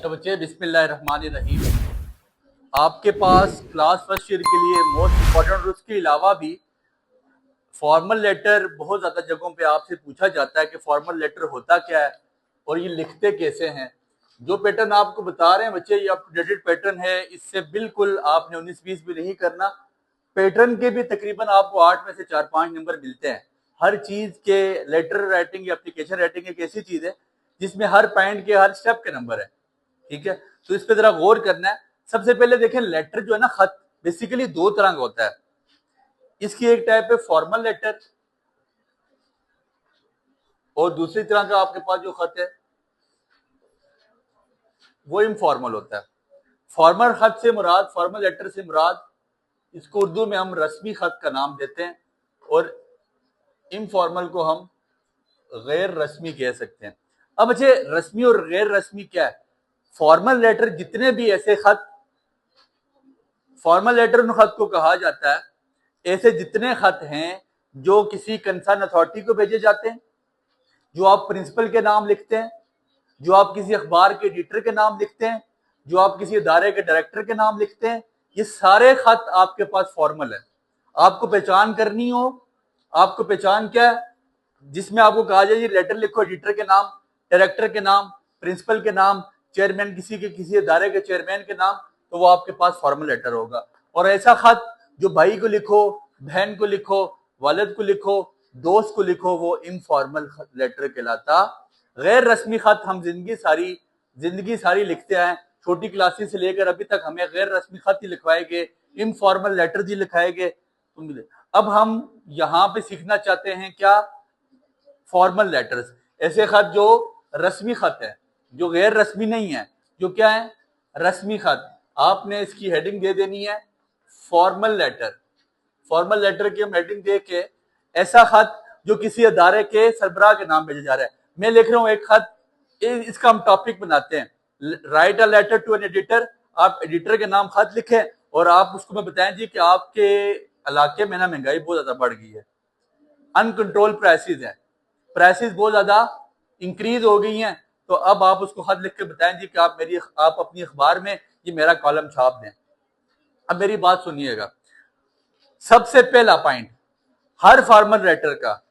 अच्छा बच्चे, बिस्मिल्लाहिर्रहमानिर्रहीम। आपके पास क्लास फर्स्ट ईयर के लिए मोस्ट इम्पोर्टेंट और उसके अलावा भी फॉर्मल लेटर बहुत ज़्यादा जगहों पे आपसे पूछा जाता है कि फॉर्मल लेटर होता क्या है और ये लिखते कैसे हैं। जो पैटर्न आपको बता रहे हैं बच्चे, ये अपडेटेड पैटर्न है, इससे बिल्कुल आपने 19-20 भी नहीं करना। पैटर्न के भी तकरीबन आपको 8 में से 4-5 नंबर मिलते हैं। हर चीज़ के लेटर राइटिंग या एप्लीकेशन राइटिंग एक ऐसी चीज़ है जिसमें हर पॉइंट के हर स्टेप के नंबर है। ठीक है, तो इस पे जरा गौर करना है। सबसे पहले देखें, लेटर जो है ना, खत बेसिकली दो तरह का होता है। इसकी एक टाइप है फॉर्मल लेटर और दूसरी तरह का आपके पास जो खत है वो इनफॉर्मल होता है। फॉर्मल खत से मुराद, फॉर्मल लेटर से मुराद, इसको उर्दू में हम रस्मी खत का नाम देते हैं और इनफॉर्मल को हम गैर रस्मी कह सकते हैं। अब अच्छे, रस्मी और गैर रस्मी क्या है? फॉर्मल लेटर जितने भी ऐसे खत, फॉर्मल लेटर उन खत को कहा जाता है, ऐसे जितने खत हैं जो किसी कंसर्न अथॉरिटी को भेजे जाते हैं, जो आप प्रिंसिपल के नाम लिखते हैं, जो आप किसी अखबार के एडिटर के नाम लिखते हैं, जो आप किसी इदारे के डायरेक्टर के नाम लिखते हैं, ये सारे खत आपके पास फॉर्मल है। आपको पहचान करनी हो, आपको पहचान क्या है, जिसमें आपको कहा जाए ये लेटर लिखो एडिटर के नाम, डायरेक्टर के नाम, प्रिंसिपल के नाम, चेयरमैन किसी इदारे के चेयरमैन के नाम, तो वो आपके पास फॉर्मल लेटर होगा। और ऐसा खत जो भाई को लिखो, बहन को लिखो, वालिद को लिखो, दोस्त को लिखो, वो इनफॉर्मल लेटर कहलाता। गैर रस्मी खत हम जिंदगी सारी लिखते हैं, छोटी क्लासेस से लेकर अभी तक हमें गैर रस्मी खत ही लिखवाए गए, इनफॉर्मल लेटर ही लिखाए गए। अब हम यहाँ पे सीखना चाहते हैं क्या? फॉर्मल लेटर्स, ऐसे खत जो रस्मी खत है, जो गैर रस्मी नहीं है, जो क्या है? रस्मी खत। आपने इसकी हेडिंग दे देनी है फॉर्मल लेटर। फॉर्मल लेटर की हम हेडिंग दे के, ऐसा खत जो किसी अदारे के सरबराह के नाम भेजा जा रहा है। मैं लिख रहा हूं एक खत, इसका हम टॉपिक बनाते हैं, write a letter to an editor. आप एडिटर के नाम खत लिखें और आप उसको मैं बताएं जी कि आपके इलाके में ना महंगाई बहुत ज्यादा बढ़ गई है, अनकंट्रोल प्राइसेस है, प्राइसेस बहुत ज्यादा इंक्रीज हो गई हैं, तो अब आप उसको खत लिख के बताएं जी कि आप अपनी अखबार में ये मेरा कॉलम छाप दें। अब मेरी बात सुनिएगा, सबसे पहला पॉइंट हर फॉर्मल लेटर का,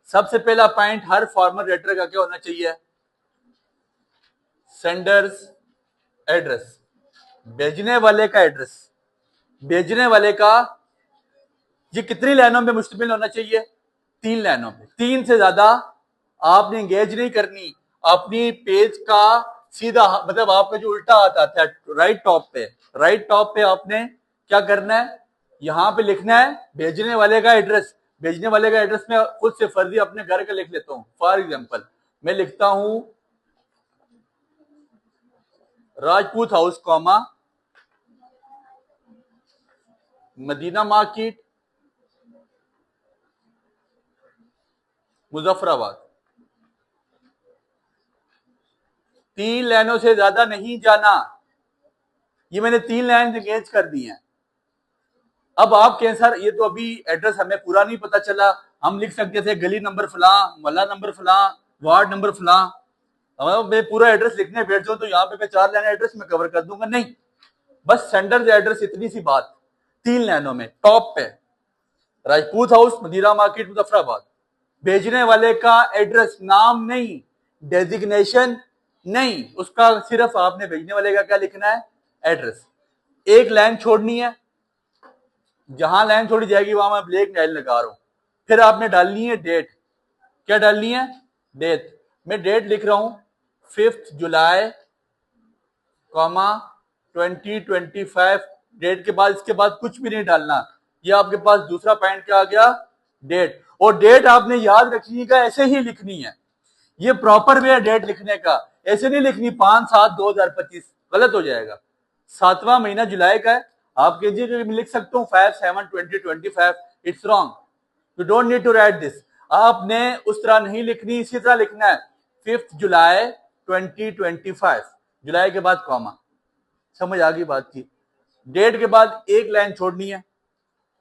सबसे पहला पॉइंट हर फॉर्मल लेटर का क्या होना चाहिए? सेंडर्स एड्रेस, भेजने वाले का एड्रेस। भेजने वाले का ये कितनी लाइनों में मुश्तमिल होना चाहिए? 3 लाइनों में। 3 से ज्यादा आपने एंगेज नहीं करनी। अपनी पेज का सीधा, मतलब आपका जो उल्टा हाथ आता है राइट टॉप पे आपने क्या करना है? यहां पे लिखना है भेजने वाले का एड्रेस। भेजने वाले का एड्रेस में खुद से फर्जी अपने घर का लिख लेता हूं। फॉर एग्जांपल मैं लिखता हूं Rajput house comma Madina market Muzaffarabad. 3 लाइनों से ज्यादा नहीं जाना। ये मैंने 3 लाइन एंगेज कर दी हैं। अब आप कहें सर ये तो अभी एड्रेस हमें पूरा नहीं पता चला, हम लिख सकते थे गली नंबर फलां, मोहल्ला नंबर फलां, वार्ड नंबर फलां। मैं पूरा एड्रेस लिखने बैठ जाऊं तो यहाँ पे मैं 4 लाइन एड्रेस में कवर कर दूंगा? नहीं, बस सेंडर एड्रेस, इतनी सी बात, 3 लाइनों में टॉप पे राजपूत हाउस मदीना मार्केट मुजफ्फराबाद। भेजने वाले का एड्रेस, नाम नहीं, डेजिग्नेशन नहीं, उसका सिर्फ आपने भेजने वाले का क्या लिखना है? एड्रेस। एक लाइन छोड़नी है, जहां लाइन छोड़ी जाएगी वहां मैं ब्लैक लाइन लगा रहा हूं। फिर आपने डालनी है डेट। क्या डालनी है? डेट। मैं डेट लिख रहा हूं 5 जुलाई कॉमा 2025। डेट के बाद, इसके बाद कुछ भी नहीं डालना। ये आपके पास दूसरा पॉइंट क्या आ गया? डेट। और डेट आपने याद रखनी का, ऐसे ही लिखनी है। ये प्रॉपर वे है डेट लिखने का, ऐसे नहीं लिखनी 5/7/2025, गलत हो जाएगा। 7वां महीना जुलाई का है, आप कीजिए लिख सकते हो 5/7/2025, it's wrong. You don't need to write this. आपने उस तरह नहीं लिखनी, इसी तरह लिखना है 5 जुलाई 2025, जुलाई के बाद कॉमा। समझ आ गई बात की? डेट के बाद एक लाइन छोड़नी है।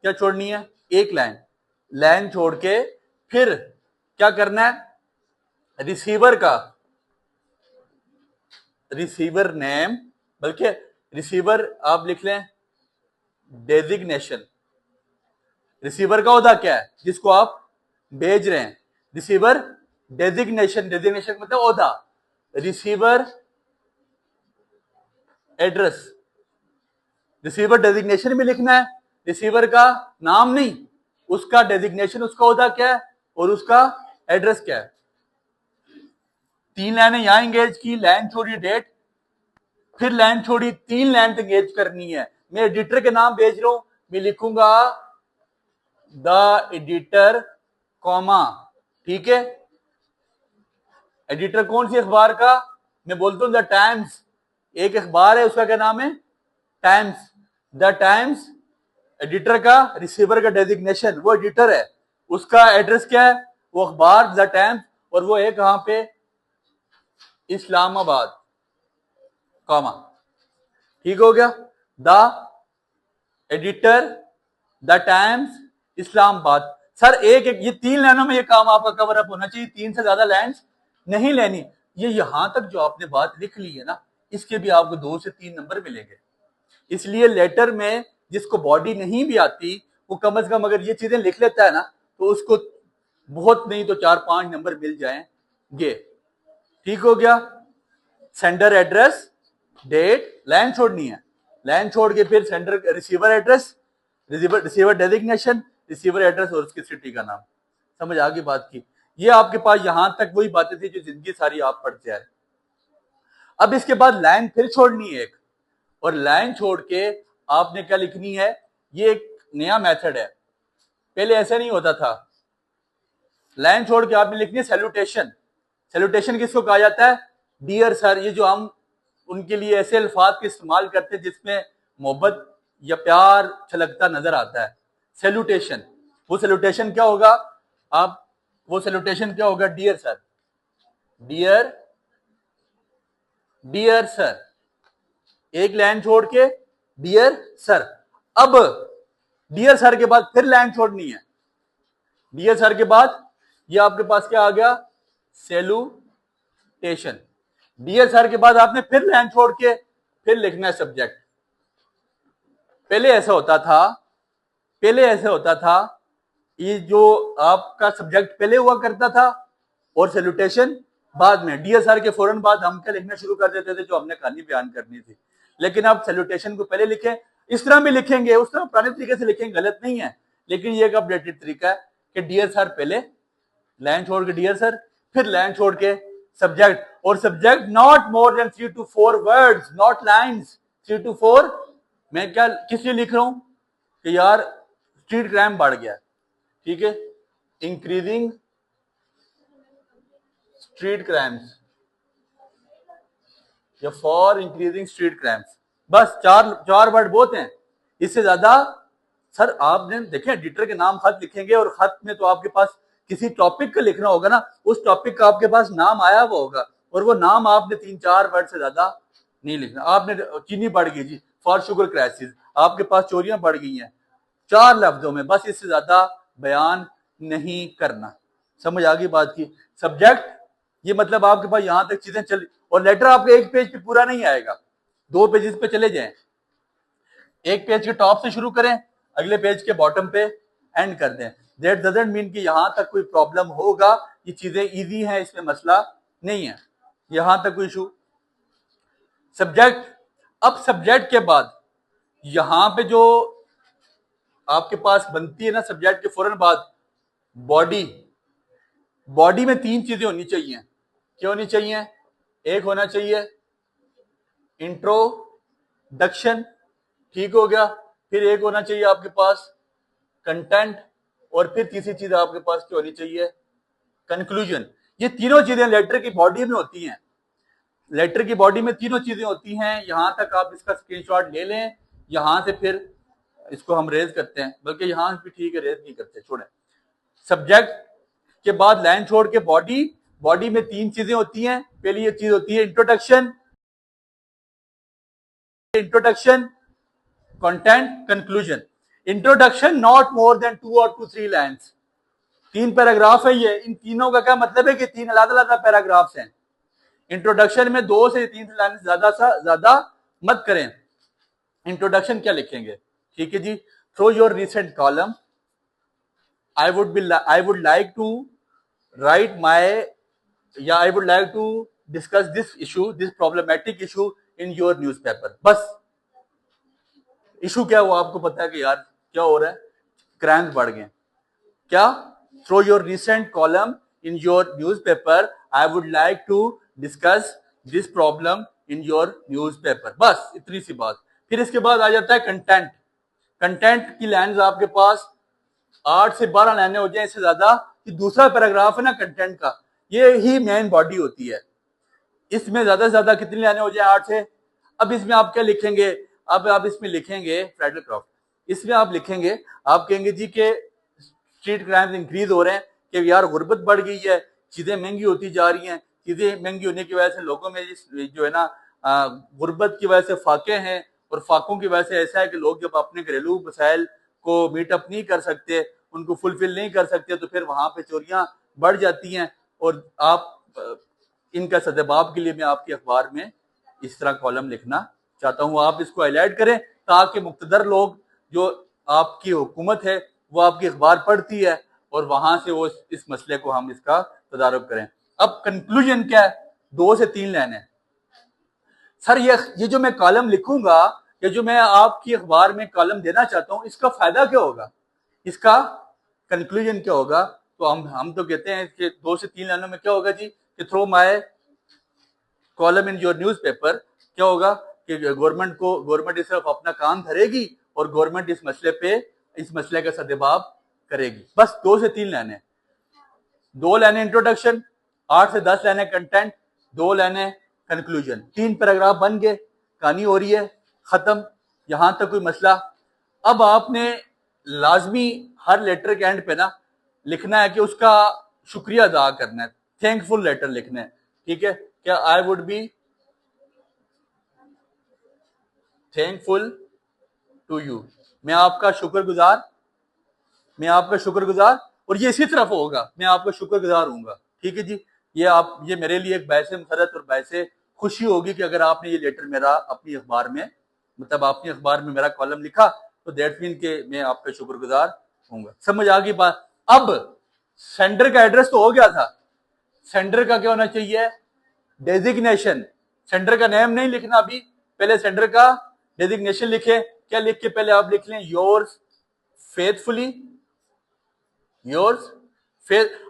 क्या छोड़नी है? एक लाइन। लाइन छोड़ के फिर क्या करना है? रिसीवर का रिसीवर नेम, बल्कि रिसीवर आप लिख लें डेजिग्नेशन। रिसीवर का ओहदा क्या है, जिसको आप भेज रहे हैं, रिसीवर डेजिग्नेशन, डेजिग्नेशन मतलब ओहदा। रिसीवर एड्रेस, रिसीवर डेजिग्नेशन भी लिखना है, रिसीवर का नाम नहीं, उसका डेजिग्नेशन, उसका ओहदा क्या है और उसका एड्रेस क्या है। 3 लाइनें यहां एंगेज की, लाइन छोड़ी डेट, फिर लाइन छोड़ी, 3 लाइन एंगेज करनी है। मैं एडिटर के नाम भेज रहा हूं, मैं लिखूंगा द एडिटर कॉमा, ठीक है। एडिटर कौन सी अखबार का, मैं बोलता हूं द टाइम्स, एक अखबार है उसका क्या नाम है, टाइम्स, द टाइम्स। एडिटर का, रिसीवर का डेजिग्नेशन, वो एडिटर है, उसका एड्रेस क्या है, वो अखबार द टाइम्स, और वो है कहां पे, इस्लामाबाद, कॉमा, ठीक हो गया। The editor the times Islamabad. Sir एक ये 3 लाइनों में ये काम आपका कवर अप होना चाहिए, 3 से ज्यादा लाइन्स नहीं लेनी। ये यहां तक जो आपने बात लिख ली है ना, इसके भी आपको 2 से 3 नंबर मिलेंगे। इसलिए लेटर में जिसको बॉडी नहीं भी आती, वो कम से कम अगर ये चीजें लिख लेता है ना, तो उसको बहुत नहीं तो 4-5 नंबर मिल जाएंगे। ठीक हो गया। सेंडर एड्रेस, डेट, लाइन छोड़नी है, लाइन छोड़ के फिर sender, receiver address, receiver designation, receiver address और उसकी सिटी का नाम। समझ आ गई बात की। ये आपके पास यहां तक वही बातें थी जो जिंदगी सारी आप पढ़ते आए। अब इसके बाद लाइन फिर छोड़नी है एक, और लाइन छोड़ के आपने क्या लिखनी है, ये एक नया मेथड है, पहले ऐसा नहीं होता था। लाइन छोड़ के आपने लिखनी है सैल्यूटेशन। सैल्यूटेशन किसको कहा जाता है, डियर सर। ये जो हम उनके लिए ऐसे अल्फाज के इस्तेमाल करते हैं जिसमें मोहब्बत या प्यार छलकता नजर आता है, सैल्यूटेशन। वो सैल्यूटेशन क्या होगा, आप वो सैल्यूटेशन क्या होगा, dear sir, dear, dear sir, एक लाइन छोड़ के डियर सर। अब डियर सर के बाद फिर लाइन छोड़नी है, डियर सर के बाद ये आपके पास क्या आ गया, सैल्यूटेशन। डियर सर के बाद आपने फिर लाइन छोड़ के फिर लिखना है सब्जेक्ट। पहले ऐसा होता था, पहले ऐसे होता था, ये जो आपका सब्जेक्ट पहले हुआ करता था और सैल्यूटेशन बाद में। डियर सर के फौरन बाद हम क्या लिखना शुरू कर देते थे, जो हमने कहानी बयान करनी थी। लेकिन आप सैल्यूटेशन को पहले लिखें, इस तरह भी लिखेंगे, उस तरह पुराने तरीके से लिखेंगे, गलत नहीं है, लेकिन ये एक अपडेटेड तरीका है कि डियर सर पहले, लाइन छोड़ के डियर सर, फिर लाइन छोड़ के सब्जेक्ट, और subject not more than 3 to 4 words, not lines, 3 to 4। मैं क्या किस लिए लिख रहा हूं कि यार स्ट्रीट क्राइम बढ़ गया, ठीक है, इंक्रीजिंग स्ट्रीट क्राइम्स या फॉर इंक्रीजिंग स्ट्रीट क्राइम्स। बस चार वर्ड बहुत हैं, इससे ज्यादा सर आपने देखें एडिटर के नाम खत लिखेंगे, और खत में तो आपके पास किसी टॉपिक का लिखना होगा ना, उस टॉपिक का आपके पास नाम आया हुआ होगा, और वो नाम आपने 3-4 वर्ड से ज्यादा नहीं लिखना। आपने चीनी बढ़ गई जी, फॉर शुगर क्राइसिस, आपके पास चोरियां बढ़ गई हैं, 4 लफ्जों में, बस इससे ज्यादा बयान नहीं करना। समझ आ गई बात की। सब्जेक्ट, ये मतलब आपके पास यहां तक चीजें चल, और लेटर आपके एक पेज पे पूरा नहीं आएगा, 2 पेजेस पे चले जाएं। एक पेज के टॉप से शुरू करें, अगले पेज के बॉटम पे एंड कर दें। दैट डजंट मीन कि यहां तक कोई प्रॉब्लम होगा, ये चीजें इजी हैं, इसमें मसला नहीं है, यहां तक कोई इशू। सब्जेक्ट, अब सब्जेक्ट के बाद यहां पे जो आपके पास बनती है ना, सब्जेक्ट के फौरन बाद बॉडी। बॉडी में 3 चीजें होनी चाहिए। क्या होनी चाहिए, एक होना चाहिए इंट्रोडक्शन, ठीक हो गया, फिर एक होना चाहिए आपके पास कंटेंट, और फिर तीसरी चीज आपके पास क्या होनी चाहिए, कंक्लूजन। ये तीनों चीजें लेटर की बॉडी में होती हैं, लेटर की बॉडी में तीनों चीजें होती हैं। यहां तक आप इसका स्क्रीनशॉट ले लें, यहां से फिर इसको हम रेज करते हैं, बल्कि यहां भी ठीक है, रेज नहीं करते, छोड़ें। सब्जेक्ट के बाद लाइन छोड़ के बॉडी, बॉडी में 3 चीजें होती हैं। पहली ये चीज होती है introduction, introduction, content, conclusion. Introduction not more than 2 or 3 lines, 3 paragraph है ये। इन तीनों का क्या मतलब है कि 3 अलग अलग पैराग्राफ्स हैं। इंट्रोडक्शन में 2 से 3 लाइन ज्यादा मत करें। इंट्रोडक्शन क्या लिखेंगे, ठीक है जी, through your recent column, I would like to write my, या I would like to discuss this problematic issue in your newspaper। बस इशू क्या हुआ आपको पता है कि यार क्या हो रहा है, क्राइम्स बढ़ गए, क्या, through your recent column in your newspaper, I would like to discuss this problem in your newspaper. बस इतनी सी बात। फिर इसके बाद आ जाता है कंटेंट। कंटेंट की लाइंस आपके पास 8 से 12 लाइनें हो जाए, इससे ज्यादा कि दूसरा पैराग्राफ है ना कंटेंट का, ये ही मेन बॉडी होती है। इसमें ज्यादा से ज्यादा कितनी लाइनें हो जाए, 8 से। अब इसमें आप क्या लिखेंगे, अब आप इसमें लिखेंगे फ्रेडरिक क्रॉफ्ट, इसमें आप लिखेंगे, आप कहेंगे जी के स्ट्रीट क्राइम्स इंक्रीज हो रहे हैं, कि यार गुर्बत बढ़ गई है, चीजें महंगी होती जा रही हैं, चीजें महंगी होने की वजह से लोगों में जो है ना गुर्बत की वजह से फाके हैं, और फाकों की वजह से ऐसा है कि लोग जब अपने घरेलू मसाइल को मीटअप नहीं कर सकते, उनको फुलफिल नहीं कर सकते, तो फिर वहां पे चोरियां बढ़ जाती हैं। और आप इनका सदबाब के लिए मैं आपके अखबार में इस तरह कॉलम लिखना चाहता हूं, आप इसको हाईलाइट करें ताकि मुक्तदर लोग, जो आपकी हुकूमत है वो आपकी अखबार पढ़ती है, और वहां से वो इस मसले को हम इसका तदारुक करें। अब कंक्लूजन क्या है, 2 से 3 लाइनें। सर ये जो मैं कॉलम लिखूंगा, या जो मैं आपकी अखबार में कॉलम देना चाहता हूं, इसका फायदा क्या होगा, इसका कंक्लूजन क्या होगा? तो हम तो कहते हैं कि 2 से 3 लाइनों में क्या होगा जी, कि through my column in your newspaper, क्या होगा कि गवर्नमेंट इस तरफ अपना काम धरेगी, और गवर्नमेंट इस मसले का सदबाब करेगी। बस 2 से 3 लाइनें, 2 लाइनें इंट्रोडक्शन, 8 से 10 लाइनें कंटेंट, 2 लाइनें कंक्लूजन, 3 पैराग्राफ बन गए, कहानी हो रही है खत्म, यहां तक कोई मसला। अब आपने लाजमी हर लेटर के एंड पे ना लिखना है कि उसका शुक्रिया अदा करना है, थैंकफुल लेटर लिखना है, ठीक है, क्या, I would be thankful to you, मैं आपका शुक्रगुजार, और ये इसी तरफ होगा, मैं आपका शुक्रगुजार हूंगा, ठीक है जी। ये मेरे लिए एक बायसे मसरत और बायसे खुशी होगी कि अगर आपने ये लेटर मेरा अपनी अखबार में, मतलब अपनी अखबार में मेरा कॉलम लिखा, तो दैट मीन के मैं आपका शुक्रगुजार हूंगा। समझ आ गई बात? अब सेंडर का एड्रेस तो हो गया था, सेंडर का क्या होना चाहिए, डेजिग्नेशन। सेंडर का नेम नहीं लिखना अभी, पहले सेंडर का डेजिग्नेशन लिखे। क्या लिख के पहले आप लिख लें, योर्स फेथफुली,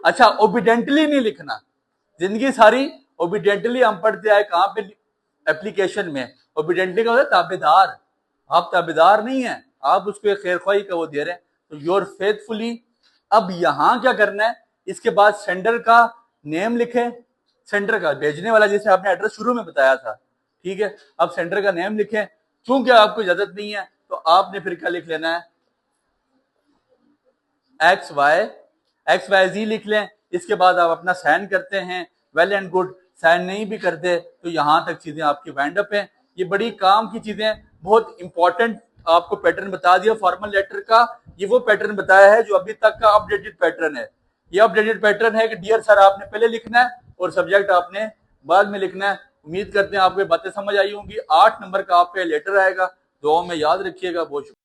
अच्छा ओबिडेंटली नहीं लिखना, जिंदगी सारी ओबिडेंटली हम पढ़ते आए, कहां पे, एप्लीकेशन में। ओबिडेंटली का होता है ताबेदार, आप ताबेदार नहीं है, आप उसको एक खैरख्वाही का वो दे रहे हैं, तो योर फेथफुली। अब यहां क्या करना है, इसके बाद सेंडर का नेम लिखे, सेंडर का भेजने वाला, जैसे आपने एड्रेस शुरू में बताया था, ठीक है। अब सेंडर का नेम लिखें, चूंकि आपको इजाजत नहीं है तो आपने फिर क्या लिख लेना है, XYZ लिख लें। इसके बाद आप अपना साइन करते हैं, वेल एंड गुड। साइन नहीं भी करते तो यहां तक चीजें आपकी वाइंड अप हैं। ये बड़ी काम की चीजें, बहुत इंपॉर्टेंट आपको पैटर्न बता दिया फॉर्मल लेटर का। ये वो पैटर्न बताया है जो अभी तक का अपडेटेड पैटर्न है। ये अपडेटेड पैटर्न है कि डियर सर आपने पहले लिखना है और सब्जेक्ट आपने बाद में लिखना है। उम्मीद करते हैं आपको बातें समझ आई होंगी। 8 नंबर का आपका लेटर आएगा, दुआ में याद रखिएगा। बहुत शुक्रिया।